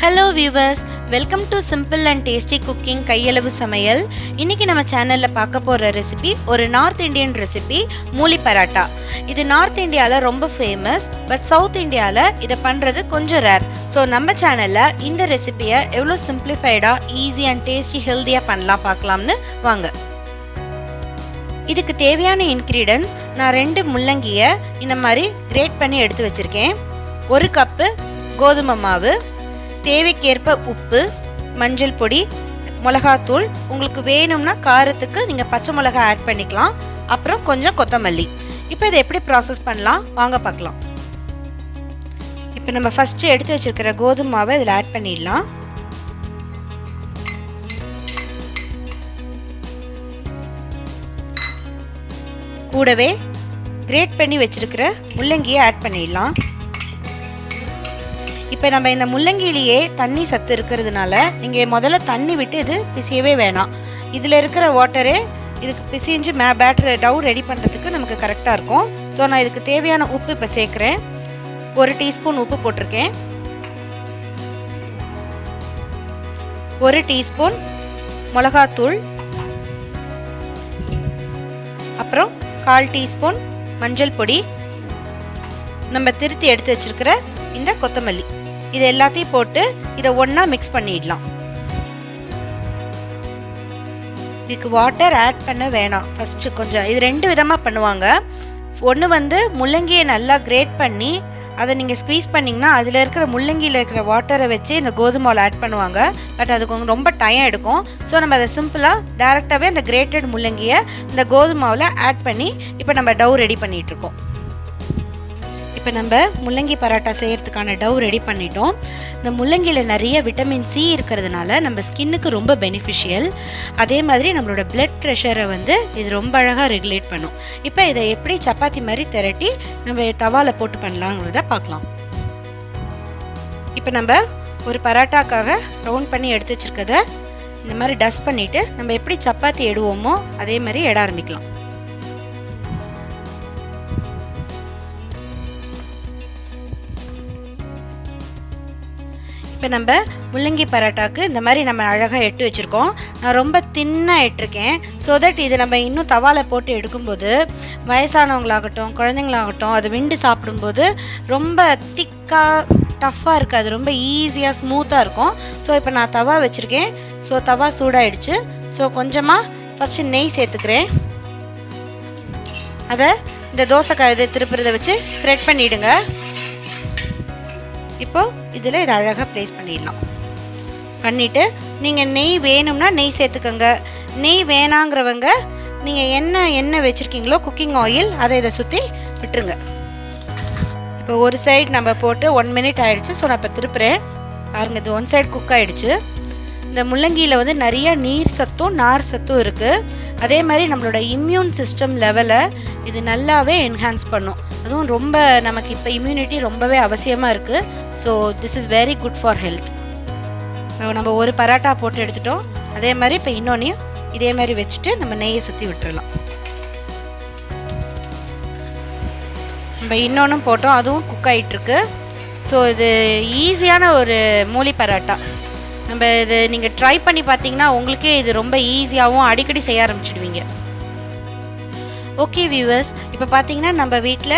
Hello viewers, welcome to simple and tasty cooking KaialavuSamayal. இன்னைக்கு நம்ம சேனல்ல பார்க்க போற ரெசிபி ஒரு நார்த் இந்தியன் ரெசிபி மூலி பராட்டா. இது நார்த் இந்தியால ரொம்ப ஃபேமஸ், பட் சவுத் இந்தியால இத பண்றது கொஞ்சம் ரேர். சோ நம்ம சேனல்ல இந்த ரெசிபியை எவ்வளவு சிம்பிளிஃபைடா, ஈஸி அண்ட் டேஸ்டி ஹெல்தியா பண்ணலாம் பார்க்கலாம்னு வாங்க. இதுக்கு தேவையான இன்கிரிடியன்ட்ஸ் நான் 2 முள்ளங்கியை இந்த மாதிரி கிரேட் பண்ணி எடுத்து வச்சிருக்கேன். 1 கப்பு கோதுமை மாவு, தேவைக்கேற்ப உப்பு, மஞ்சள் பொடி, மிளகாத்தூள், உங்களுக்கு வேணும்னா காரத்துக்கு நீங்கள் பச்சை மிளகாய் ஆட் பண்ணிக்கலாம், அப்புறம் கொஞ்சம் கொத்தமல்லி. இப்போ இதை எப்படி ப்ராசஸ் பண்ணலாம் வாங்க பார்க்கலாம். இப்போ நம்ம ஃபஸ்ட்டு எடுத்து வச்சிருக்கிற கோதுமை மாவை இதில் ஆட் பண்ணிடலாம். கூடவே கிரேட் பண்ணி வச்சிருக்கிற முள்ளங்கியை ஆட் பண்ணிடலாம். இப்போ நம்ம இந்த முள்ளங்கிலேயே தண்ணி சத்து இருக்கிறதுனால நீங்கள் முதல்ல தண்ணி விட்டு இது பிசியவே வேணாம். இதில் இருக்கிற வாட்டரே இதுக்கு பிசிஞ்சு பேட்டர் டவ் ரெடி பண்ணுறதுக்கு நமக்கு கரெக்டாக இருக்கும். ஸோ நான் இதுக்கு தேவையான உப்பு இப்போ சேர்க்குறேன். 1 டீஸ்பூன் உப்பு போட்டிருக்கேன். 1 டீஸ்பூன் மிளகாத்தூள், அப்புறம் 1/4 டீஸ்பூன் மஞ்சள் பொடி, நம்ம திருத்தி எடுத்து வச்சிருக்கிற இந்த கொத்தமல்லி, இது எல்லாத்தையும் போட்டு இதை ஒன்றா மிக்ஸ் பண்ணிடலாம். இதுக்கு வாட்டர் ஆட் பண்ண வேணாம். ஃபஸ்ட்டு கொஞ்சம் இது 2 விதமாக பண்ணுவாங்க. ஒன்று முள்ளங்கியை நல்லா கிரேட் பண்ணி அதை நீங்கள் ஸ்குவீஸ் பண்ணிங்கன்னா அதில் இருக்கிற முள்ளங்கியில் இருக்கிற வாட்டரை வச்சு இந்த கோதுமாவில் ஆட் பண்ணுவாங்க. பட் அது கொஞ்சம் ரொம்ப டைம் எடுக்கும். ஸோ நம்ம அதை சிம்பிளாக டேரெக்டாகவே அந்த கிரேட்டட் முள்ளங்கியை இந்த கோதுமாவில் ஆட் பண்ணி இப்போ நம்ம டவ் ரெடி பண்ணிகிட்ருக்கோம். இப்போ நம்ம முள்ளங்கி பராட்டா செய்கிறதுக்கான டவ் ரெடி பண்ணிட்டோம். இந்த முள்ளங்கியில் நிறைய விட்டமின் சி இருக்கிறதுனால நம்ம ஸ்கின்னுக்கு ரொம்ப பெனிஃபிஷியல். அதே மாதிரி நம்மளோட பிளட் ப்ரெஷரை இது ரொம்ப அழகாக ரெகுலேட் பண்ணும். இப்போ இதை எப்படி சப்பாத்தி மாதிரி திரட்டி நம்ம தவாவில் போட்டு பண்ணலாங்கிறத பார்க்கலாம். இப்போ நம்ம ஒரு பராட்டாக்காக ரவுண்ட் பண்ணி எடுத்து வச்சுருக்கதை இந்த மாதிரி டஸ்ட் பண்ணிவிட்டு நம்ம எப்படி சப்பாத்தி எடுவோமோ அதே மாதிரி எட ஆரம்பிக்கலாம். இப்போ நம்ம முள்ளங்கி பராட்டாக்கு இந்த மாதிரி நம்ம அழகாக எட்டு வச்சுருக்கோம். நான் ரொம்ப தின்னாக எட்டிருக்கேன். ஸோ தட் இது நம்ம இன்னும் தவாவில் போட்டு எடுக்கும்போது வயசானவங்களாகட்டும் குழந்தைங்களாகட்டும் அது விண்டு சாப்பிடும்போது ரொம்ப திக்காக டஃப்பாக இருக்காது, ரொம்ப ஈஸியாக ஸ்மூத்தாக இருக்கும். ஸோ இப்போ நான் தவா வச்சுருக்கேன். ஸோ தவா சூடாகிடுச்சு. ஸோ கொஞ்சமாக ஃபஸ்ட்டு நெய் சேர்த்துக்கிறேன். அதை இந்த தோசைக்காய் இது திருப்புறதை வச்சு ஸ்ப்ரெட் பண்ணிவிடுங்க. இப்போது இதில் இதை அழகாக ப்ளேஸ் பண்ணிடலாம். பண்ணிவிட்டு நீங்கள் நெய் வேணும்னா நெய் சேர்த்துக்கோங்க. நெய் வேணாங்கிறவங்க நீங்கள் எண்ணெய் வச்சுருக்கீங்களோ குக்கிங் ஆயில் அதை இதை சுற்றி விட்டுருங்க. இப்போ ஒரு சைடு நம்ம போட்டு 1 மினிட் ஆகிடுச்சு. ஸோ நான் இப்போ திருப்புறேன். பாருங்கள், இது 1 சைடு குக் ஆகிடுச்சு. இந்த முள்ளங்கியில் நிறைய நீர் சத்தும் நார் சத்தும் இருக்குது. அதே மாதிரி நம்மளோட இம்யூன் சிஸ்டம் லெவலை இது நல்லாவே என்ஹான்ஸ் பண்ணும். அதுவும் ரொம்ப நமக்கு இப்போ இம்யூனிட்டி ரொம்பவே அவசியமாக இருக்குது. So this is very good for health. நம்ம ஒரு பராட்டா போட்டு எடுத்துட்டோம். அதே மாதிரி இப்போ இன்னொன்றையும் இதே மாதிரி வச்சுட்டு நம்ம நெய்யை சுற்றி விட்டுறலாம். நம்ம இன்னொன்றும் போட்டோம், அதுவும் குக் ஆகிட்டுருக்கு. ஸோ இது ஈஸியான ஒரு மூலி பராட்டா. நம்ம இது நீங்கள் ட்ரை பண்ணி பார்த்தீங்கன்னா உங்களுக்கே இது ரொம்ப ஈஸியாகவும் அடிக்கடி செய்ய ஆரம்பிச்சிடுவீங்க. ஓகே வியூவர்ஸ், இப்போ பார்த்தீங்கன்னா நம்ம வீட்டில்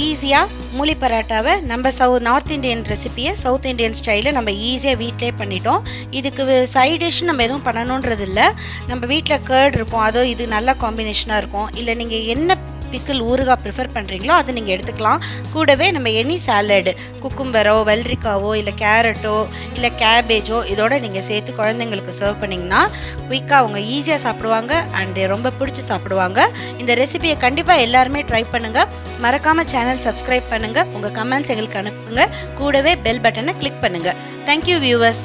ஈஸியாக மூலி பராட்டாவை நம்ம நார்த் இந்தியன் ரெசிபியை சவுத் இந்தியன் ஸ்டைலில் நம்ம ஈஸியாக வீட்டிலே பண்ணிட்டோம். இதுக்கு சைட் டிஷ் நம்ம எதுவும் பண்ணணுன்றது இல்லை. நம்ம வீட்டில் கர்ட் இருக்கும், அதோ இது நல்ல காம்பினேஷனாக இருக்கும். இல்லை நீங்கள் என்ன பிக்கிள் ஊறுகாய் ப்ரிஃபர் பண்ணுறீங்களோ அது நீங்கள் எடுத்துக்கலாம். கூடவே நம்ம எனி சாலடு, குக்கும்பரோ வெள்ளரிக்காவோ இல்லை கேரட்டோ இல்லை கேபேஜோ இதோட நீங்கள் சேர்த்து குழந்தைங்களுக்கு சர்வ் பண்ணிங்கன்னா குயிக்காக அவங்க ஈஸியாக சாப்பிடுவாங்க அண்டு ரொம்ப பிடிச்சி சாப்பிடுவாங்க. இந்த ரெசிபியை கண்டிப்பாக எல்லாருமே ட்ரை பண்ணுங்கள். மறக்காமல் சேனல் சப்ஸ்கிரைப் பண்ணுங்கள். உங்கள் கமெண்ட்ஸ் எங்களுக்கு அனுப்புங்க. கூடவே பெல் பட்டனை கிளிக் பண்ணுங்கள். Thank you viewers.